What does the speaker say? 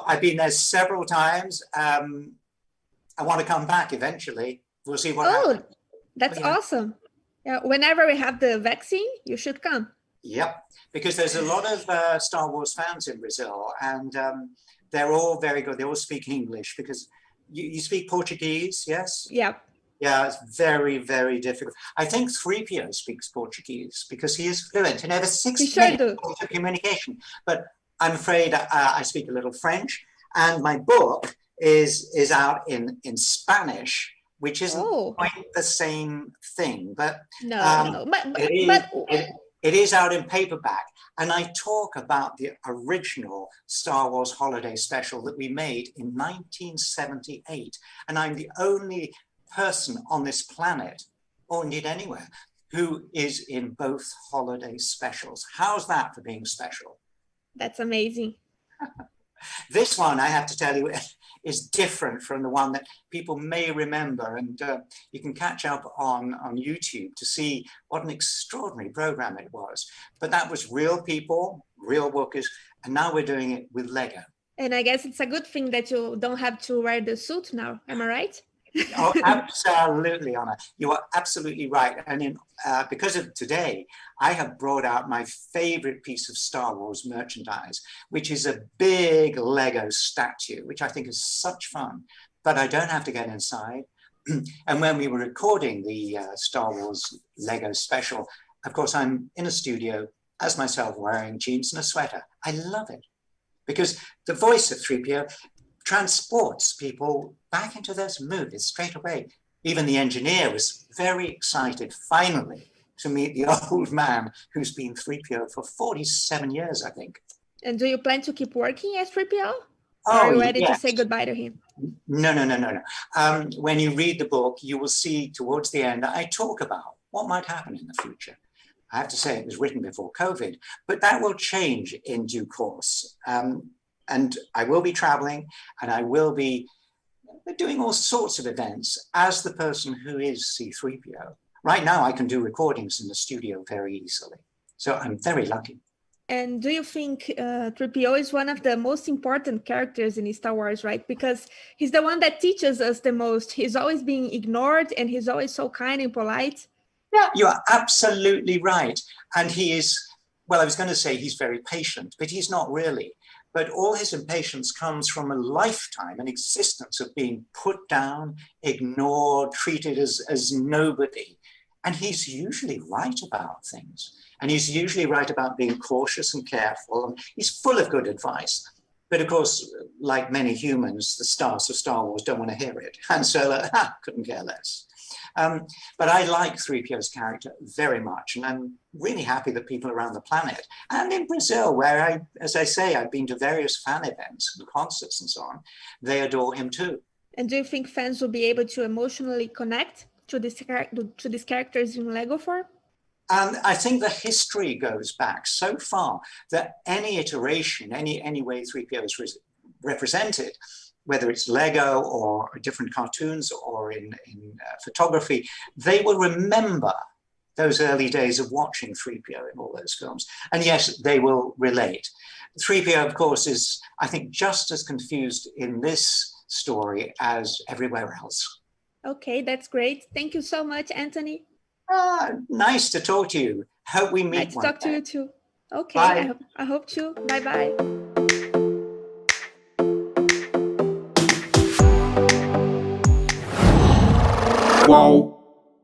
I've been there several times. I want to come back eventually. We'll see what happens. That's awesome. Yeah, whenever we have the vaccine, you should come. Yep, because there's a lot of Star Wars fans in Brazil, and they're all very good. They all speak English because you speak Portuguese, yes? Yeah. Yeah, it's very, very difficult. I think 3PO speaks Portuguese because he is fluent in over 6 minutes of communication. But I'm afraid I speak a little French, and my book is out in Spanish, which isn't quite the same thing. But it is out in paperback. And I talk about the original Star Wars holiday special that we made in 1978. And I'm the only person on this planet, or indeed anywhere, who is in both holiday specials. How's that for being special? That's amazing. This one, I have to tell you, is different from the one that people may remember. And you can catch up on YouTube to see what an extraordinary program it was. But that was real people, real workers, and now we're doing it with Lego. And I guess it's a good thing that you don't have to wear the suit now. Am I right? Oh, absolutely, Anna. You are absolutely right. And because of today, I have brought out my favorite piece of Star Wars merchandise, which is a big Lego statue, which I think is such fun. But I don't have to get inside. And when we were recording the Star Wars Lego special, of course, I'm in a studio as myself wearing jeans and a sweater. I love it because the voice of 3PO transports people back into those movies straight away. Even the engineer was very excited, finally, to meet the old man who's been 3PO for 47 years, I think. And do you plan to keep working as 3PO? Oh, or are you ready to say goodbye to him? No. When you read the book, you will see towards the end, I talk about what might happen in the future. I have to say it was written before COVID, but that will change in due course. And I will be traveling, and I will be doing all sorts of events as the person who is C3PO. Right now, I can do recordings in the studio very easily. So I'm very lucky. And do you think 3PO is one of the most important characters in Star Wars, right? Because he's the one that teaches us the most. He's always being ignored, and he's always so kind and polite. Yeah, you are absolutely right. And he is, well, I was going to say he's very patient, but he's not really. But all his impatience comes from a lifetime, an existence of being put down, ignored, treated as nobody. And he's usually right about things. And he's usually right about being cautious and careful. And he's full of good advice. But of course, like many humans, the stars of Star Wars don't want to hear it. And so, couldn't care less. But I like 3PO's character very much, and I'm really happy that people around the planet and in Brazil, where as I say, I've been to various fan events and concerts and so on, they adore him too. And do you think fans will be able to emotionally connect to these characters in Lego form? I think the history goes back so far that any iteration, any way 3PO is represented, whether it's Lego or different cartoons or in photography, they will remember those early days of watching 3PO in all those films. And yes, they will relate. 3PO, of course, is, I think, just as confused in this story as everywhere else. Okay, that's great. Thank you so much, Anthony. Nice to talk to you. Hope we meet nice one to talk day. to you too. Okay, Bye. I hope to. Bye-bye. Wow.